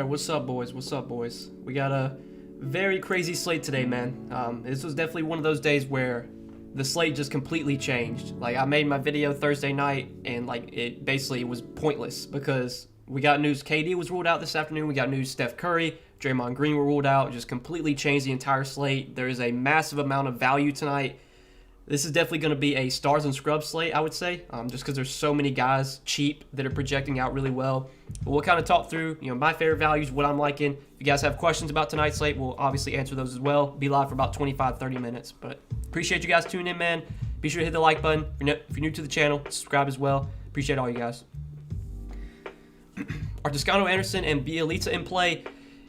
Alright, what's up, boys? What's up, boys? We got a very crazy slate today, man. This was definitely one of those days where the slate just completely changed. Like, I made my video Thursday night, and, like, it basically was pointless because we got news KD was ruled out this afternoon. We got news Steph Curry, Draymond Green were ruled out. Just completely changed the entire slate. There is a massive amount of value tonight. This is definitely going to be a stars and scrubs slate, I would say, just because there's so many guys cheap that are projecting out really well. But we'll kind of talk through, my favorite values, what I'm liking. If you guys have questions about tonight's slate, we'll obviously answer those as well. Be live for about 25, 30 minutes. But appreciate you guys tuning in, man. Be sure to hit the like button. If you're new to the channel, subscribe as well. Appreciate all you guys. Are Toscano Anderson and Bielitsa in play?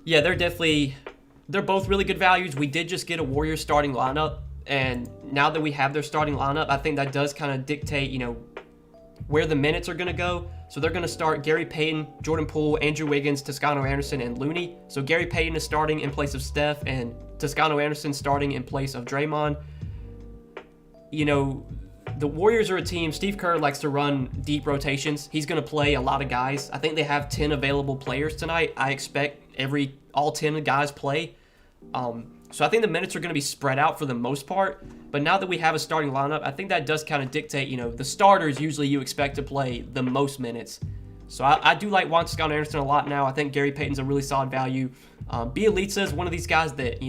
Yeah, they're both really good values. We did just get a Warriors starting lineup. And now that we have their starting lineup, I think that does kind of dictate, where the minutes are going to go. So they're going to start Gary Payton, Jordan Poole, Andrew Wiggins, Toscano Anderson, and Looney. So Gary Payton is starting in place of Steph, and Toscano Anderson starting in place of Draymond. The Warriors are a team. Steve Kerr likes to run deep rotations. He's going to play a lot of guys. I think they have 10 available players tonight. I expect all 10 guys play. So I think the minutes are going to be spread out for the most part. But now that we have a starting lineup, I think that does kind of dictate, the starters usually you expect to play the most minutes. So I do like Juan Toscano Anderson a lot now. I think Gary Payton's a really solid value. Bielitsa is one of these guys that,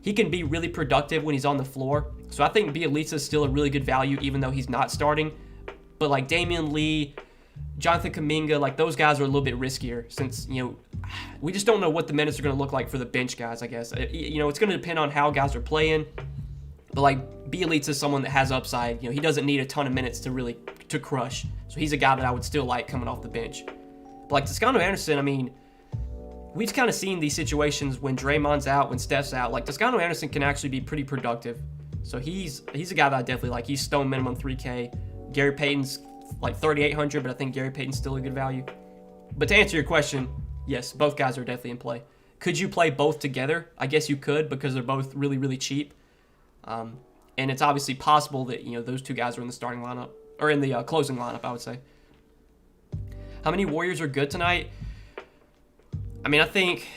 he can be really productive when he's on the floor. So I think Bielitsa is still a really good value even though he's not starting. But like Damian Lee, Jonathan Kuminga, like those guys are a little bit riskier since, we just don't know what the minutes are going to look like for the bench guys, I guess. It's going to depend on how guys are playing. But like Bielitsa is someone that has upside. He doesn't need a ton of minutes to crush. So he's a guy that I would still like coming off the bench. But like Toscano Anderson, we've kind of seen these situations when Draymond's out, when Steph's out. Like Toscano Anderson can actually be pretty productive. So he's a guy that I definitely like. He's stone minimum 3K. Gary Payton's like 3,800, but I think Gary Payton's still a good value. But to answer your question, yes, both guys are definitely in play. Could you play both together? I guess you could because they're both really, really cheap. And it's obviously possible that, those two guys are in the starting lineup, or in the closing lineup, I would say. How many Warriors are good tonight? I think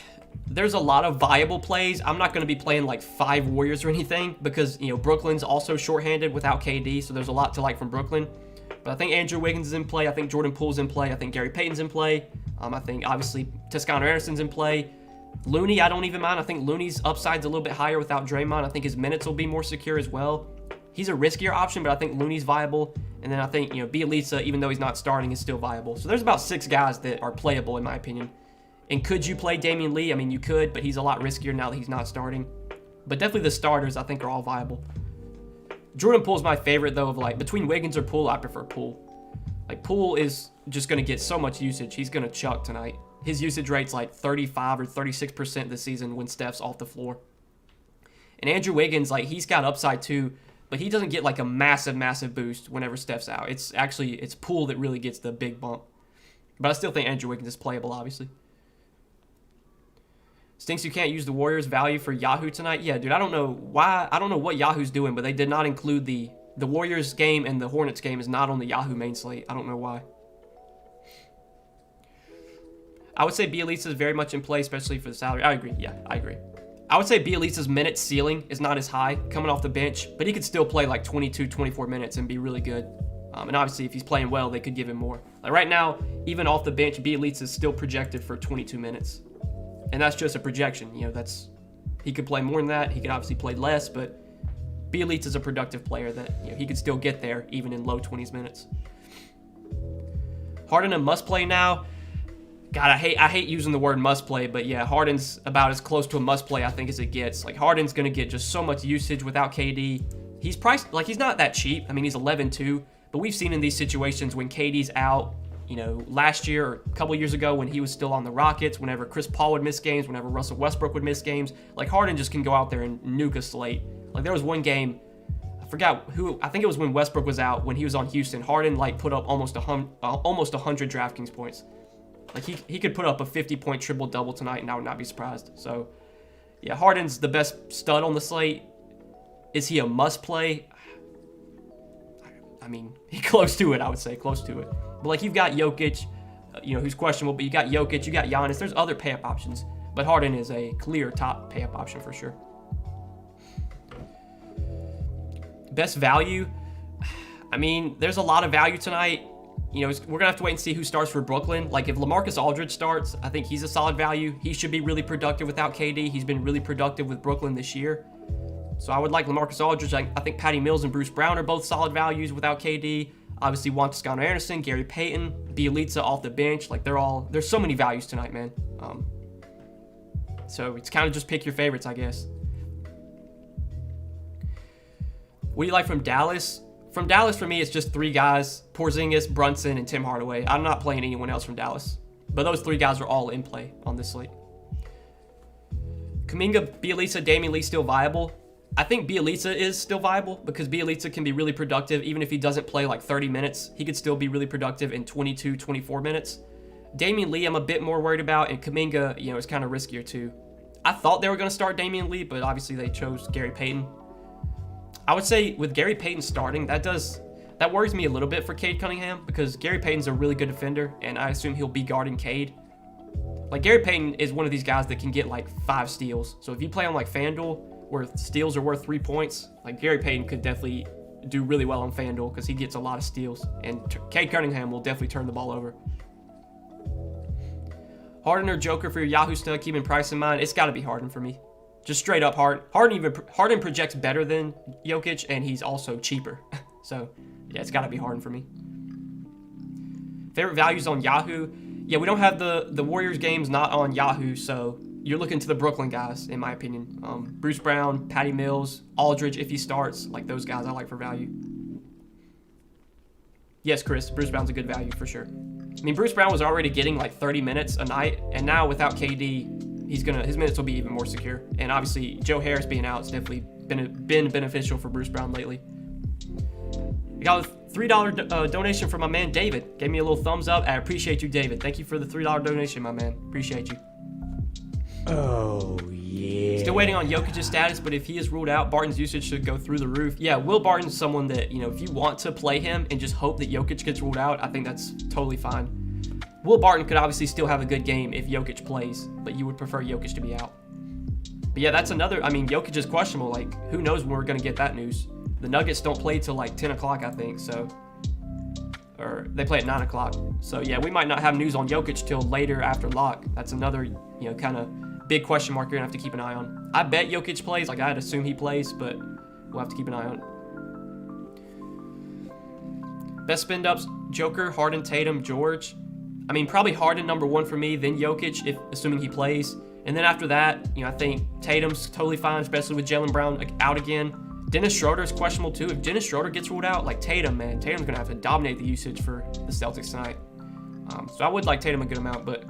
there's a lot of viable plays. I'm not going to be playing like 5 Warriors or anything because, Brooklyn's also shorthanded without KD, so there's a lot to like from Brooklyn. But I think Andrew Wiggins is in play. I think Jordan Poole's in play. I think Gary Payton's in play. I think, obviously, Toscano Anderson's in play. Looney, I don't even mind. I think Looney's upside's a little bit higher without Draymond. I think his minutes will be more secure as well. He's a riskier option, but I think Looney's viable. And then I think, Bielitsa, even though he's not starting, is still viable. So there's about 6 guys that are playable, in my opinion. And could you play Damian Lee? You could, but he's a lot riskier now that he's not starting. But definitely the starters, I think, are all viable. Jordan Poole's my favorite, though, of between Wiggins or Poole, I prefer Poole. Poole is just going to get so much usage. He's going to chuck tonight. His usage rate's like 35 or 36% this season when Steph's off the floor. And Andrew Wiggins, he's got upside too, but he doesn't get a massive, massive boost whenever Steph's out. It's Poole that really gets the big bump. But I still think Andrew Wiggins is playable, obviously. Stinks you can't use the Warriors value for Yahoo tonight. Yeah, dude, I don't know why. I don't know what Yahoo's doing, but they did not include the Warriors game, and the Hornets game is not on the Yahoo main slate. I don't know why. I would say Bielitsa is very much in play, especially for the salary. I agree. Yeah, I agree. I would say Bielitsa's minute ceiling is not as high coming off the bench, but he could still play 22, 24 minutes and be really good. And obviously, if he's playing well, they could give him more. Right now, even off the bench, Bielitsa is still projected for 22 minutes. And that's just a projection. He could play more than that. He could obviously play less, but Bielitsa's a productive player that he could still get there even in low 20s minutes. Harden a must play now. God, I hate using the word must play, but yeah, Harden's about as close to a must play I think as it gets. Harden's gonna get just so much usage without KD. He's priced he's not that cheap. He's 11-2, but we've seen in these situations when KD's out, last year or a couple years ago when he was still on the Rockets, whenever Chris Paul would miss games, whenever Russell Westbrook would miss games, Harden just can go out there and nuke a slate. There was one game, I forgot who, I think it was when Westbrook was out, when he was on Houston. Harden put up almost 100 DraftKings points. He could put up a 50-point triple-double tonight, and I would not be surprised. So, yeah, Harden's the best stud on the slate. Is he a must-play? He's close to it, I would say, close to it. But, you've got Jokic, who's questionable, but you got Jokic, you got Giannis. There's other pay-up options, but Harden is a clear top pay-up option for sure. Best value. I mean, there's a lot of value tonight. We're going to have to wait and see who starts for Brooklyn. Like, if LaMarcus Aldridge starts, I think he's a solid value. He should be really productive without KD. He's been really productive with Brooklyn this year. So I would like LaMarcus Aldridge. I think Patty Mills and Bruce Brown are both solid values without KD. Obviously, Juan Toscano-Anderson, Gary Payton, Bjelica off the bench. Like, there's so many values tonight, man. So it's kind of just pick your favorites, I guess. What do you like from Dallas? From Dallas, for me, it's just 3 guys: Porzingis, Brunson, and Tim Hardaway. I'm not playing anyone else from Dallas. But those 3 guys are all in play on this slate. Kuminga, Bjelica, Damian Lee still viable. I think Bjelica is still viable because Bjelica can be really productive. Even if he doesn't play like 30 minutes, he could still be really productive in 22, 24 minutes. Damian Lee, I'm a bit more worried about, and Kuminga, is kind of riskier too. I thought they were going to start Damian Lee, but obviously they chose Gary Payton. I would say with Gary Payton starting, that worries me a little bit for Cade Cunningham because Gary Payton's a really good defender, and I assume he'll be guarding Cade. Like, Gary Payton is one of these guys that can get like 5 steals. So if you play on like FanDuel, where steals are worth 3 points, like Gary Payton could definitely do really well on FanDuel because he gets a lot of steals, and Cade Cunningham will definitely turn the ball over. Harden or Joker for your Yahoo stud, keeping price in mind? It's got to be Harden for me. Just straight up Harden projects better than Jokic, and he's also cheaper. So, yeah, it's got to be Harden for me. Favorite values on Yahoo? Yeah, we don't have the Warriors games not on Yahoo, so you're looking to the Brooklyn guys, in my opinion. Bruce Brown, Patty Mills, Aldridge, if he starts, like those guys I like for value. Yes, Chris, Bruce Brown's a good value for sure. I mean, Bruce Brown was already getting like 30 minutes a night, and now without KD, his minutes will be even more secure. And obviously, Joe Harris being out has definitely been beneficial for Bruce Brown lately. I got a $3 donation from my man David. Gave me a little thumbs up. I appreciate you, David. Thank you for the $3 donation, my man. Appreciate you. Oh, yeah. Still waiting on Jokic's status, but if he is ruled out, Barton's usage should go through the roof. Yeah, Will Barton's someone that, if you want to play him and just hope that Jokic gets ruled out, I think that's totally fine. Will Barton could obviously still have a good game if Jokic plays, but you would prefer Jokic to be out. But yeah, that's another, Jokic is questionable. Like, who knows when we're going to get that news? The Nuggets don't play till like 10 o'clock, I think, so. Or they play at 9 o'clock. So yeah, we might not have news on Jokic till later after lock. That's another, kind of big question mark you're going to have to keep an eye on. I bet Jokic plays, like I'd assume he plays, but we'll have to keep an eye on it. Best spin ups: Joker, Harden, Tatum, George. Probably Harden number 1 for me, then Jokic, assuming he plays. And then after that, I think Tatum's totally fine, especially with Jaylen Brown out again. Dennis Schroeder's questionable too. If Dennis Schroeder gets ruled out, like Tatum's going to have to dominate the usage for the Celtics tonight. So I would like Tatum a good amount, but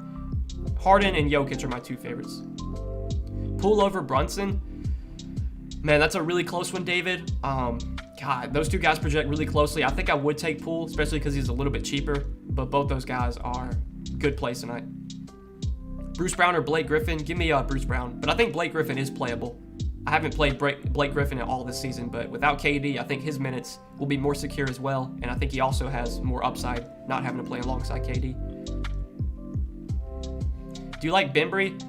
Harden and Jokic are my 2 favorites. Poole over Brunson. Man, that's a really close one, David. God, those 2 guys project really closely. I think I would take Poole, especially because he's a little bit cheaper, but both those guys are good plays tonight. Bruce Brown or Blake Griffin? Give me Bruce Brown, but I think Blake Griffin is playable. I haven't played Blake Griffin at all this season, but without KD, I think his minutes will be more secure as well, and I think he also has more upside not having to play alongside KD. Do you like Bembry?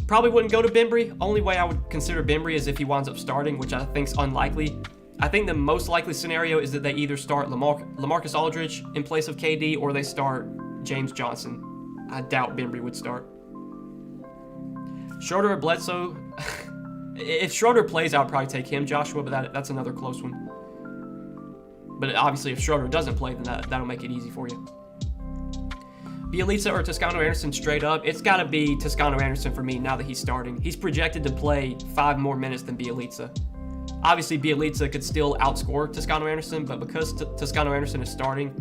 Probably wouldn't go to Bembry. Only way I would consider Bembry is if he winds up starting, which I think is unlikely. I think the most likely scenario is that they either start LaMarcus Aldridge in place of KD or they start James Johnson. I doubt Bembry would start. Schroeder or Bledsoe? If Schroeder plays, I would probably take him, Joshua, but that's another close one. But obviously, if Schroeder doesn't play, then that'll make it easy for you. Bjelica or Toscano-Anderson straight up? It's got to be Toscano-Anderson for me now that he's starting. He's projected to play 5 more minutes than Bjelica. Obviously, Bjelica could still outscore Toscano-Anderson, but because Toscano-Anderson is starting,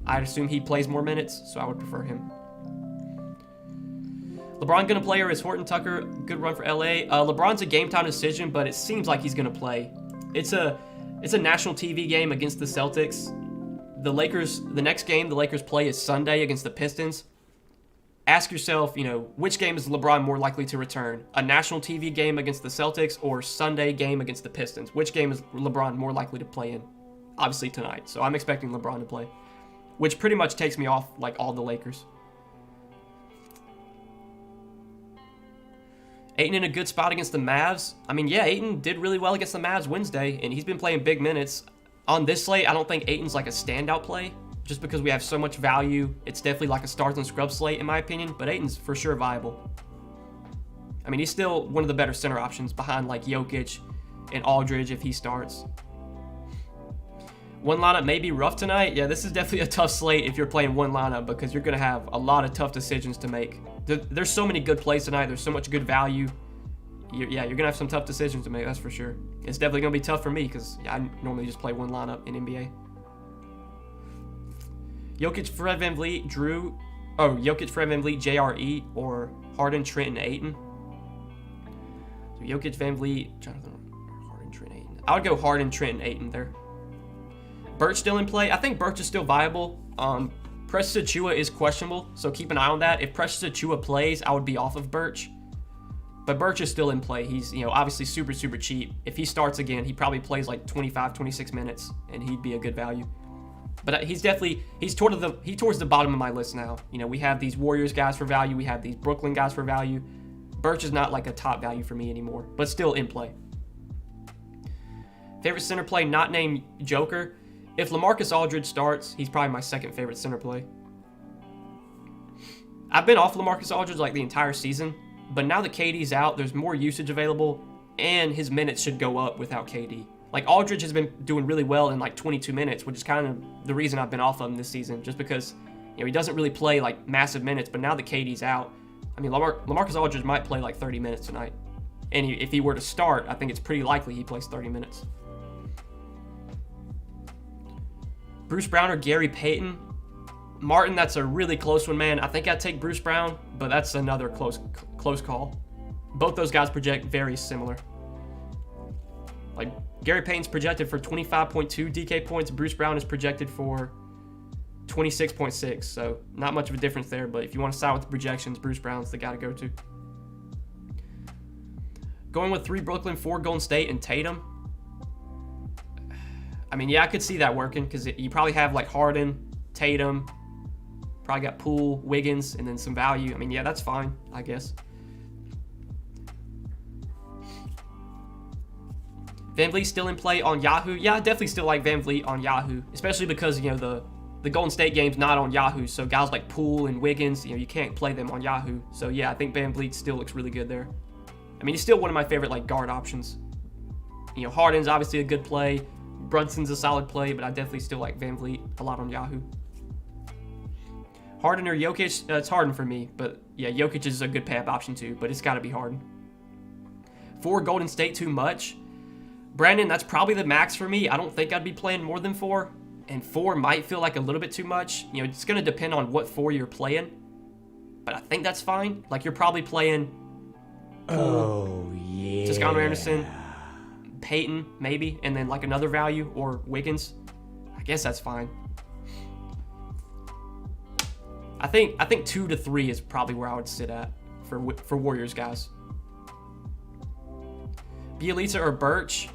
I'd assume he plays more minutes, so I would prefer him. LeBron going to play or is Horton Tucker good run for LA? LeBron's a game time decision, but it seems like he's going to play. It's a national TV game against the Celtics. The next game the Lakers play is Sunday against the Pistons. Ask yourself, which game is LeBron more likely to return? A national TV game against the Celtics or Sunday game against the Pistons? Which game is LeBron more likely to play in? Obviously tonight. So I'm expecting LeBron to play, which pretty much takes me off like all the Lakers. Ayton in a good spot against the Mavs. I mean, yeah, Ayton did really well against the Mavs Wednesday, and he's been playing big minutes. On this slate, I don't think Ayton's like a standout play, just because we have so much value. It's definitely like a stars and scrubs slate, in my opinion, but Ayton's for sure viable. I mean, he's still one of the better center options behind like Jokic and Aldridge if he starts. One lineup may be rough tonight. Yeah, this is definitely a tough slate if you're playing one lineup because you're going to have a lot of tough decisions to make. There's so many good plays tonight. There's so much good value. You're going to have some tough decisions to make, that's for sure. It's definitely going to be tough for me because I normally just play one lineup in NBA. Jokic, Fred VanVleet, Jokic, Fred VanVleet, JRE, or Harden, Trent, and Ayton. So Jokic, VanVleet, Jonathan, Harden, Trent, Ayton. I would go Harden, Trent, and Ayton there. Birch still in play. I think Birch is still viable. Precious Achiuwa is questionable, so keep an eye on that. If Precious Achiuwa plays, I would be off of Birch. But Birch is still in play. He's, obviously super, super cheap. If he starts again, he probably plays like 25, 26 minutes, and he'd be a good value. But he's towards the bottom of my list now. We have these Warriors guys for value. We have these Brooklyn guys for value. Birch is not like a top value for me anymore, but still in play. Favorite center play not named Joker. If LaMarcus Aldridge starts, he's probably my second favorite center play. I've been off LaMarcus Aldridge like the entire season, but now that KD's out, there's more usage available, and his minutes should go up without KD. Like, Aldridge has been doing really well in like 22 minutes, which is kind of the reason I've been off of him this season, just because he doesn't really play like massive minutes, but now that KD's out, I mean, LaMarcus Aldridge might play like 30 minutes tonight. And if he were to start, I think it's pretty likely he plays 30 minutes. Bruce Brown or Gary Payton? Martin, that's a really close one, man. I think I'd take Bruce Brown, but that's another close call. Both those guys project very similar. Like, Gary Payton's projected for 25.2 DK points. Bruce Brown is projected for 26.6, so not much of a difference there, but if you want to side with the projections, Bruce Brown's the guy to go to. Going with 3 Brooklyn, 4 Golden State, and Tatum. I mean, yeah, I could see that working because you probably have like Harden, Tatum, probably got Poole, Wiggins, and then some value. I mean, yeah, that's fine, I guess. VanVleet still in play on Yahoo. Yeah, I definitely still like VanVleet on Yahoo, especially because, the Golden State game's not on Yahoo, so guys like Poole and Wiggins, you can't play them on Yahoo. So, yeah, I think VanVleet still looks really good there. I mean, he's still one of my favorite, like, guard options. Harden's obviously a good play. Brunson's a solid play, but I definitely still like VanVleet a lot on Yahoo. Harden or Jokic? It's Harden for me, but yeah, Jokic is a good pay-up option too, but it's got to be Harden. 4 Golden State too much? Brandon, that's probably the max for me. I don't think I'd be playing more than 4, and 4 might feel like a little bit too much. It's going to depend on what 4 you're playing, but I think that's fine. Like, you're probably playing Toscano Anderson, Peyton, maybe, and then like another value, or Wiggins. I guess that's fine. I think 2 to 3 is probably where I would sit at for Warriors guys. Bielitsa or Birch?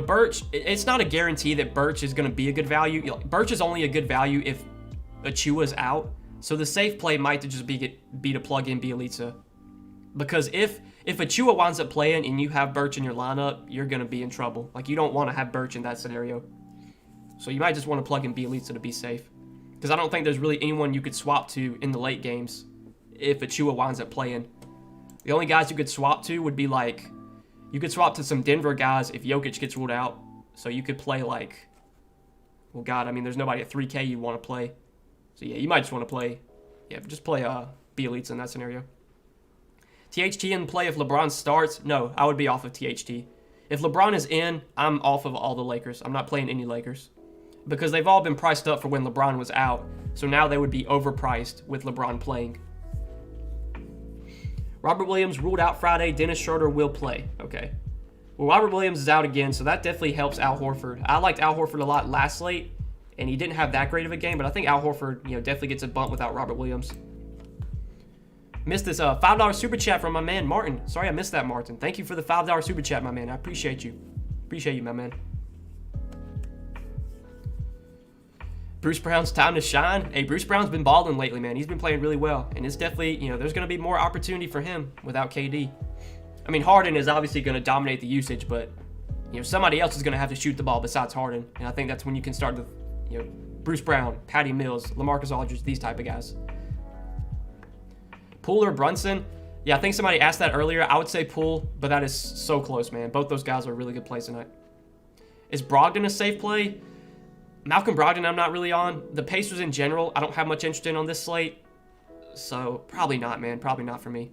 Birch, it's not a guarantee that Birch is going to be a good value. Birch is only a good value if Achiuwa's out. So the safe play might just be to plug in Bielitsa. Because if Achiuwa winds up playing and you have Birch in your lineup, you're going to be in trouble. Like, you don't want to have Birch in that scenario. So you might just want to plug in Bielitsa to be safe. Because I don't think there's really anyone you could swap to in the late games if Achiuwa winds up playing. The only guys you could swap to would be like, you could swap to some Denver guys if Jokic gets ruled out. So you could play like, well, God, I mean, there's nobody at 3K you want to play. So yeah, you might just want to play, just play Bielitsa in that scenario. THT in play if LeBron starts? No, I would be off of THT. If LeBron is in, I'm off of all the Lakers. I'm not playing any Lakers. Because they've all been priced up for when LeBron was out. So now they would be overpriced with LeBron playing. Robert Williams ruled out Friday. Dennis Schroeder will play. Okay. Well, Robert Williams is out again, so that definitely helps Al Horford. I liked Al Horford a lot last slate, and he didn't have that great of a game, but I think Al Horford, definitely gets a bump without Robert Williams. Missed this $5 super chat from my man Martin. Sorry I missed that, Martin. Thank you for the $5 super chat, my man. I appreciate you. Appreciate you, my man. Bruce Brown's time to shine. Hey, Bruce Brown's been balling lately, man. He's been playing really well. And it's definitely, there's going to be more opportunity for him without KD. I mean, Harden is obviously going to dominate the usage, but, somebody else is going to have to shoot the ball besides Harden. And I think that's when you can start the, Bruce Brown, Patty Mills, LaMarcus Aldridge, these type of guys. Poole or Brunson? Yeah, I think somebody asked that earlier. I would say Poole, but that is so close, man. Both those guys are really good plays tonight. Is Brogdon a safe play? Malcolm Brogdon, I'm not really on. The Pacers in general, I don't have much interest in on this slate. So, probably not, man. Probably not for me.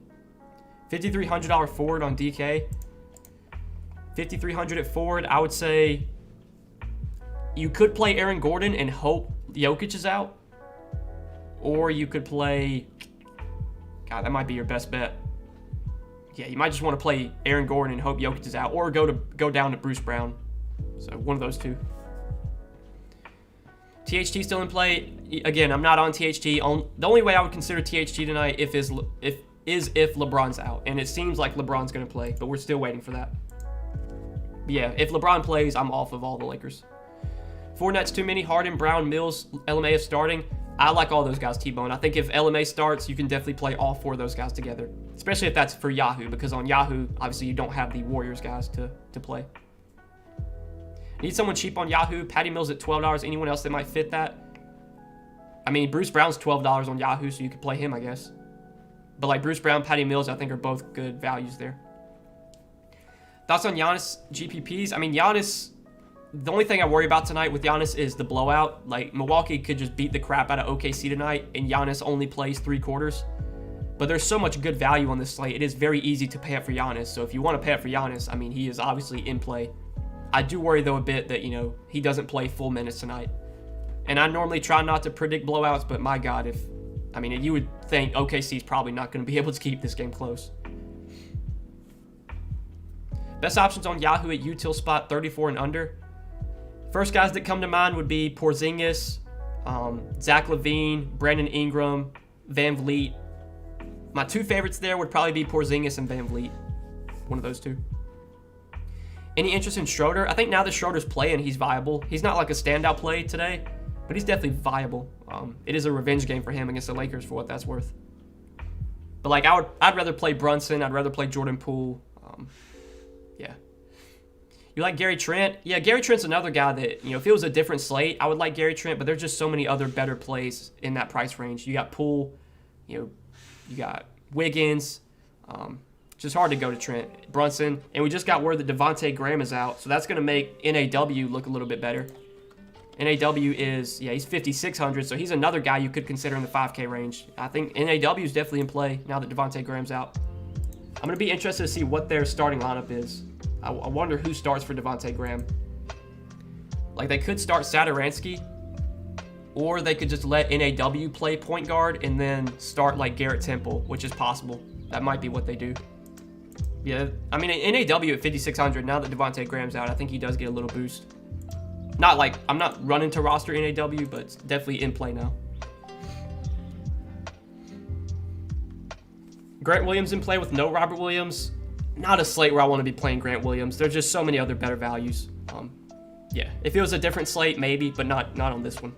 $5,300 forward on DK. $5,300 at forward. I would say you could play Aaron Gordon and hope Jokic is out. Or you could play... God, that might be your best bet. Yeah, you might just want to play Aaron Gordon and hope Jokic is out. Or go down to Bruce Brown. So, one of those two. THT still in play. Again, I'm not on THT. The only way I would consider THT tonight is if LeBron's out. And it seems like LeBron's going to play, but we're still waiting for that. But yeah, if LeBron plays, I'm off of all the Lakers. Fournette's too many. Harden, Brown, Mills, LMA is starting. I like all those guys, T-Bone. I think if LMA starts, you can definitely play all four of those guys together. Especially if that's for Yahoo, because on Yahoo, obviously you don't have the Warriors guys to play. Need someone cheap on Yahoo. Patty Mills at $12. Anyone else that might fit that? I mean, Bruce Brown's $12 on Yahoo, so you could play him, I guess. But like Bruce Brown, Patty Mills, I think are both good values there. Thoughts on Giannis GPPs? I mean, Giannis, the only thing I worry about tonight with Giannis is the blowout. Like, Milwaukee could just beat the crap out of OKC tonight, and Giannis only plays 3 quarters. But there's so much good value on this slate. It is very easy to pay up for Giannis. So if you want to pay up for Giannis, I mean, he is obviously in play. I do worry, though, a bit that, he doesn't play full minutes tonight. And I normally try not to predict blowouts, but my God, you would think OKC's probably not going to be able to keep this game close. Best options on Yahoo at util spot 34 and under. First guys that come to mind would be Porzingis, Zach LaVine, Brandon Ingram, Van Vliet. My 2 favorites there would probably be Porzingis and Van Vliet. One of those 2. Any interest in Schroeder? I think now that Schroeder's playing, he's viable. He's not like a standout play today, but he's definitely viable. It is a revenge game for him against the Lakers for what that's worth. But like I'd rather play Brunson. I'd rather play Jordan Poole. Yeah. You like Gary Trent? Yeah, Gary Trent's another guy that, if it was a different slate, I would like Gary Trent, but there's just so many other better plays in that price range. You got Poole, you got Wiggins, just hard to go to Trent. Brunson, and we just got word that Devontae Graham is out, so that's going to make NAW look a little bit better. NAW is, he's 5,600, so he's another guy you could consider in the 5K range. I think NAW is definitely in play now that Devontae Graham's out. I'm going to be interested to see what their starting lineup is. I wonder who starts for Devontae Graham. Like, they could start Satoransky, or they could just let NAW play point guard and then start, like, Garrett Temple, which is possible. That might be what they do. Yeah, I mean, NAW at 5,600, now that Devontae Graham's out, I think he does get a little boost. Not like, I'm not running to roster NAW, but it's definitely in play now. Grant Williams in play with no Robert Williams. Not a slate where I want to be playing Grant Williams. There's just so many other better values. Yeah, if it was a different slate, maybe, but not on this one.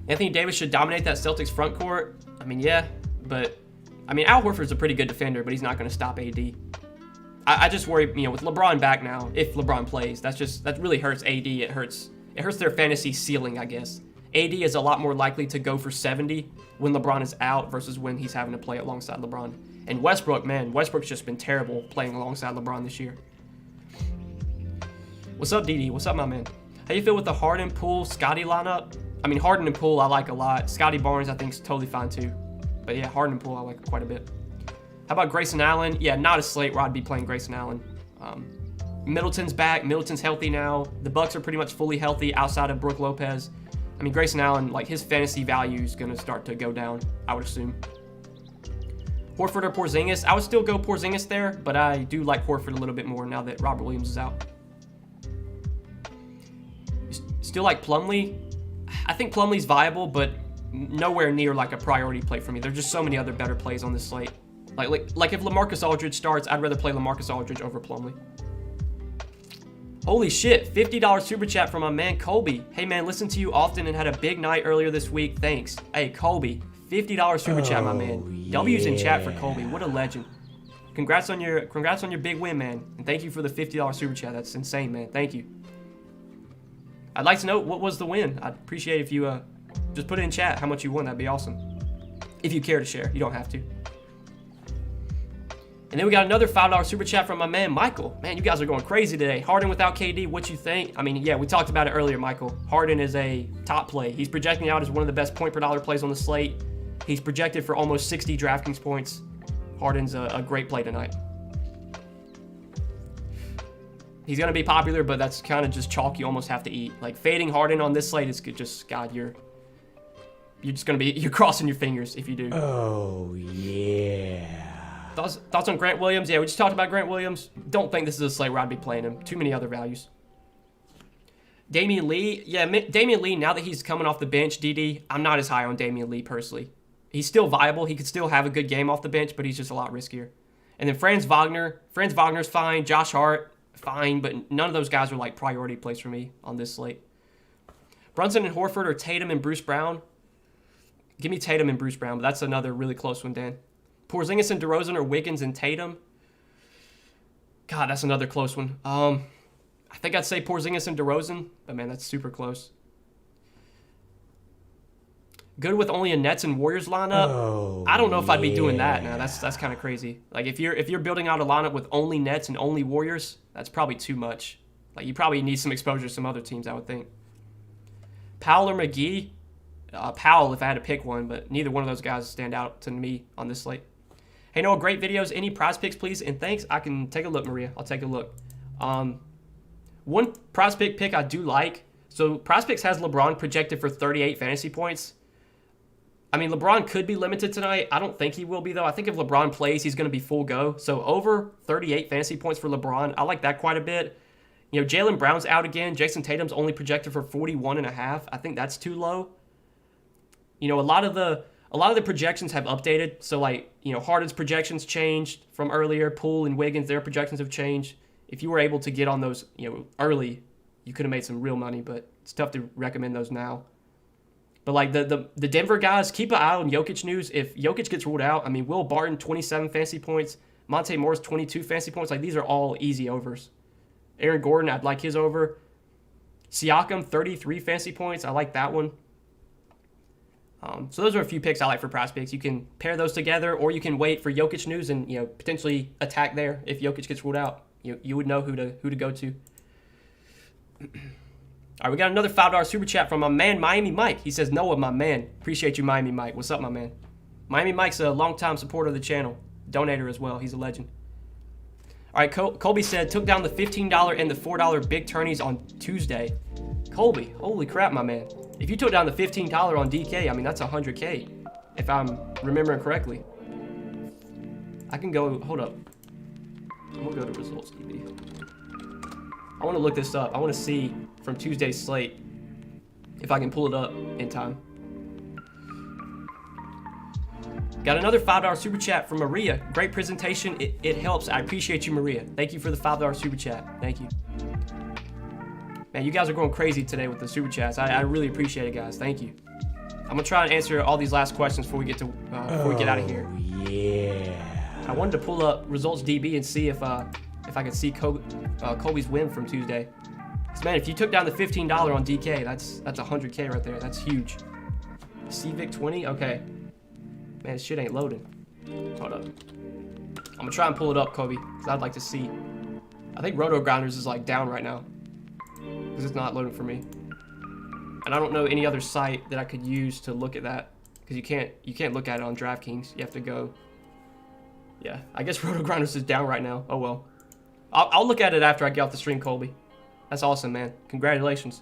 Anthony Davis should dominate that Celtics front court. I mean, yeah, but Al Horford's a pretty good defender, but he's not going to stop AD. I just worry, with LeBron back now, if LeBron plays, that really hurts AD. It hurts their fantasy ceiling, I guess. AD is a lot more likely to go for 70 when LeBron is out versus when he's having to play alongside LeBron. And Westbrook's just been terrible playing alongside LeBron this year. What's up, DD? What's up, my man? How you feel with the Harden, Poole, Scotty lineup? I mean, Harden and Poole I like a lot. Scotty Barnes I think is totally fine too. But yeah, Harden and Poole I like quite a bit. How about Grayson Allen? Yeah, not a slate where I'd be playing Grayson Allen. Middleton's back. Middleton's healthy now. The Bucks are pretty much fully healthy outside of Brook Lopez. I mean, Grayson Allen, like, his fantasy value is going to start to go down, I would assume. Horford or Porzingis? I would still go Porzingis there, but I do like Horford a little bit more now that Robert Williams is out. Still like Plumlee? I think Plumlee's viable, but nowhere near like a priority play for me. There's just so many other better plays on this slate. Like if LaMarcus Aldridge starts, I'd rather play LaMarcus Aldridge over Plumlee. Holy shit, $50 super chat from my man Colby. Hey man, listen to you often and had a big night earlier this week. Thanks. Hey Colby, $50 super chat, my man. W's in chat for Colby. What a legend. Congrats on your big win, man. And thank you for the $50 super chat. That's insane, man. Thank you. I'd like to know what was the win. I'd appreciate if you just put it in chat how much you won. That'd be awesome. If you care to share, you don't have to. And then we got another $5 super chat from my man Michael. Man, you guys are going crazy today. Harden without KD, what you think? I mean, yeah, we talked about it earlier, Michael. Harden is a top play. He's projecting out as one of the best point per dollar plays on the slate. He's projected for almost 60 DraftKings points. Harden's a great play tonight. He's going to be popular, but that's kind of just chalk you almost have to eat. Like, fading Harden on this slate is just, God, you're just going to be, you're crossing your fingers if you do. Oh, yeah. Thoughts on Grant Williams? Yeah, we just talked about Grant Williams. Don't think this is a slate where I'd be playing him. Too many other values. Damian Lee. Yeah, Damian Lee, now that he's coming off the bench, DD, I'm not as high on Damian Lee personally. He's still viable. He could still have a good game off the bench, but he's just a lot riskier. And then Franz Wagner. Franz Wagner's fine. Josh Hart, fine. But none of those guys are like priority plays for me on this slate. Brunson and Horford or Tatum and Bruce Brown. Give me Tatum and Bruce Brown, but that's another really close one, Dan. Porzingis and DeRozan or Wiggins and Tatum. God, that's another close one. I think I'd say Porzingis and DeRozan, but man, that's super close. Good with only a Nets and Warriors lineup. Oh, I don't know if I'd be doing that. Now that's kind of crazy. Like if you're building out a lineup with only Nets and only Warriors, that's probably too much. Like you probably need some exposure to some other teams, I would think. Powell or McGee? Powell if I had to pick one, but neither one of those guys stand out to me on this slate. Hey Noah, great videos. Any prize picks, please? And thanks. I can take a look, Maria. I'll take a look. One prize pick I do like. So prize picks has LeBron projected for 38 fantasy points. I mean, LeBron could be limited tonight. I don't think he will be, though. I think if LeBron plays, he's going to be full go. So over 38 fantasy points for LeBron. I like that quite a bit. You know, Jaylen Brown's out again. Jason Tatum's only projected for 41.5. I think that's too low. You know, a lot of the projections have updated. So, like, you know, Harden's projections changed from earlier. Poole and Wiggins, their projections have changed. If you were able to get on those, you know, early, you could have made some real money, but it's tough to recommend those now. But, like, the Denver guys, keep an eye on Jokic news. If Jokic gets ruled out, I mean, Will Barton, 27 fantasy points. Monte Morris, 22 fantasy points. Like, these are all easy overs. Aaron Gordon, I'd like his over. Siakam, 33 fantasy points. I like that one. So those are a few picks I like for prize picks. You can pair those together, or you can wait for Jokic news and, you know, potentially attack there if Jokic gets ruled out. You would know who to go to. All right, we got another $5 super chat from my man Miami Mike. He says, Noah, my man. Appreciate you, Miami Mike. What's up, my man? Miami Mike's a longtime supporter of the channel. Donator as well. He's a legend. All right, Colby said, took down the $15 and the $4 big tourneys on Tuesday. Colby, holy crap, my man. If you took down the $15 on DK, I mean, that's 100K, if I'm remembering correctly. I can go, hold up. I'm going to go to results, DB. I want to look this up. I want to see from Tuesday's slate if I can pull it up in time. Got another $5 super chat from Maria. Great presentation. It helps. I appreciate you, Maria. Thank you for the $5 super chat. Thank you. Man, you guys are going crazy today with the super chats. I really appreciate it, guys. Thank you. I'm gonna try and answer all these last questions before we get out of here. Yeah. I wanted to pull up results DB and see if I could see Colby's win from Tuesday. 'Cause, man, if you took down the $15 on DK, that's 100K right there. That's huge. CVIC 20. Okay. Man, this shit ain't loading. Hold up. I'm gonna try and pull it up, Kobe, because I'd like to see. I think Roto Grinders is like down right now, because it's not loading for me. And I don't know any other site that I could use to look at that, because you can't look at it on DraftKings. You have to go. Yeah, I guess Roto Grinders is down right now. Oh well. I'll look at it after I get off the stream, Colby. That's awesome, man. Congratulations.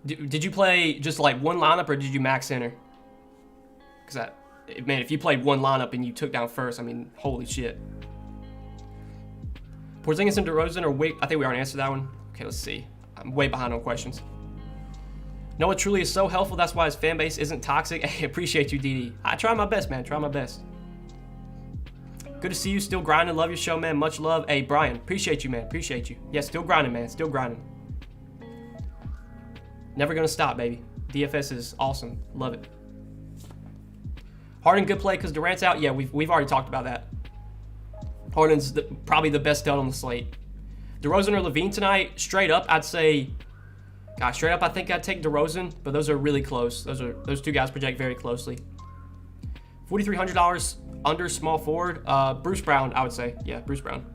Did you play just like one lineup, or did you max enter? Because man, if you played one lineup and you took down first, I mean, holy shit. Porzingis and DeRozan or Wick? I think we already answered that one. Okay, let's see. I'm way behind on questions. Noah truly is so helpful. That's why his fan base isn't toxic. Hey, appreciate you, DD. I try my best, man. Try my best. Good to see you. Still grinding. Love your show, man. Much love. Hey, Brian. Appreciate you, man. Appreciate you. Yeah, still grinding, man. Still grinding. Never going to stop, baby. DFS is awesome. Love it. Harden, good play because Durant's out. Yeah, we've already talked about that. Harden's probably the best stud on the slate. DeRozan or Levine tonight? Straight up, I'd say... Gosh, straight up, I think I'd take DeRozan, but those are really close. Those two guys project very closely. $4,300 under small forward. Bruce Brown, I would say. Yeah, Bruce Brown.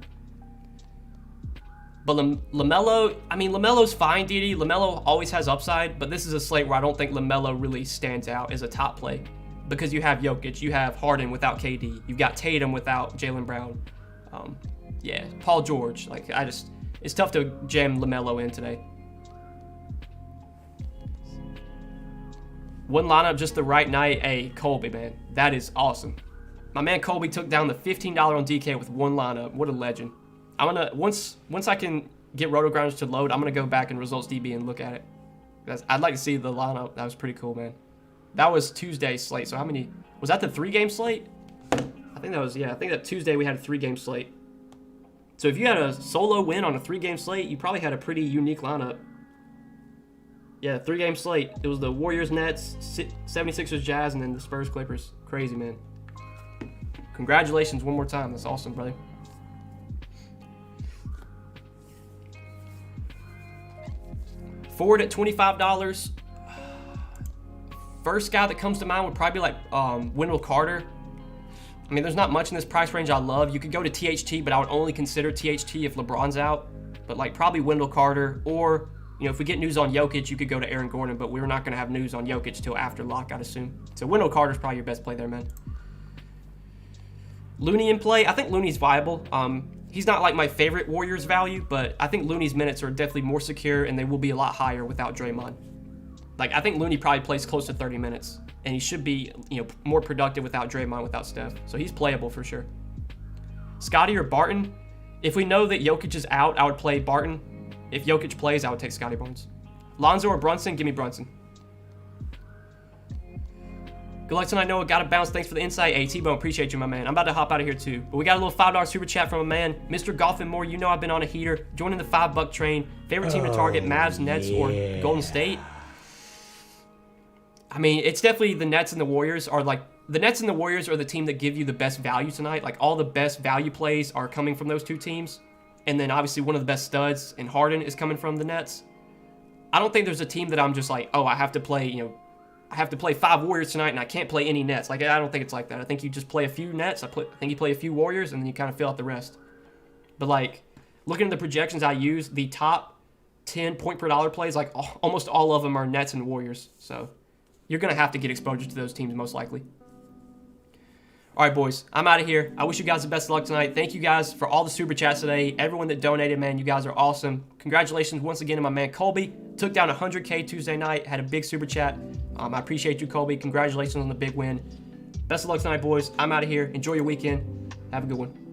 But LaMelo, I mean, LaMelo's fine, DD. LaMelo always has upside, but this is a slate where I don't think LaMelo really stands out as a top play because you have Jokic, you have Harden without KD, you've got Tatum without Jaylen Brown. Yeah, Paul George. Like, it's tough to jam LaMelo in today. One lineup just the right night. Hey, Colby, man. That is awesome. My man Colby took down the $15 on DK with one lineup. What a legend. I'm going to, once I can get RotoGrinders to load, I'm going to go back in Results DB and look at it. I'd like to see the lineup. That was pretty cool, man. That was Tuesday's slate. So how many, was that the 3-game slate? I think that was, yeah, I think that Tuesday we had a 3-game slate. So if you had a solo win on a 3-game slate, you probably had a pretty unique lineup. Yeah, 3-game slate. It was the Warriors, Nets, 76ers, Jazz, and then the Spurs, Clippers. Crazy, man. Congratulations one more time. That's awesome, brother. Ford at $25. First guy that comes to mind would probably be like Wendell Carter. I mean, there's not much in this price range I love. You could go to THT, but I would only consider THT if LeBron's out. But like probably Wendell Carter, or you know, if we get news on Jokic, you could go to Aaron Gordon, but we're not going to have news on Jokic till after lock, I'd assume. So Wendell Carter's probably your best play there, man. Looney in play. I think Looney's viable. He's not like my favorite Warriors value, but I think Looney's minutes are definitely more secure, and they will be a lot higher without Draymond. Like, I think Looney probably plays close to 30 minutes, and he should be, you know, more productive without Draymond, without Steph. So he's playable for sure. Scotty or Barton? If we know that Jokic is out, I would play Barton. If Jokic plays, I would take Scotty Barnes. Lonzo or Brunson? Give me Brunson. Good luck tonight, Noah. Got to bounce. Thanks for the insight. Hey, T-Bone, appreciate you, my man. I'm about to hop out of here, too. But we got a little $5 super chat from a man. Mr. Golf and More, you know I've been on a heater. Joining the $5 train. Favorite team to target, Mavs, Nets, or Golden State? I mean, it's definitely the Nets and the Warriors are like... The Nets and the Warriors are the team that give you the best value tonight. Like, all the best value plays are coming from those two teams. And then, obviously, one of the best studs in Harden is coming from the Nets. I don't think there's a team that I'm just like, oh, I have to play, you know... I have to play 5 Warriors tonight, and I can't play any Nets. Like, I don't think it's like that. I think you just play a few Nets. I think you play a few Warriors, and then you kind of fill out the rest. But, like, looking at the projections I use, the top 10 point per dollar plays, like, almost all of them are Nets and Warriors. So, you're going to have to get exposure to those teams most likely. All right, boys, I'm out of here. I wish you guys the best of luck tonight. Thank you guys for all the super chats today. Everyone that donated, man, you guys are awesome. Congratulations once again to my man Colby. Took down 100K Tuesday night, had a big super chat. I appreciate you, Colby. Congratulations on the big win. Best of luck tonight, boys. I'm out of here. Enjoy your weekend. Have a good one.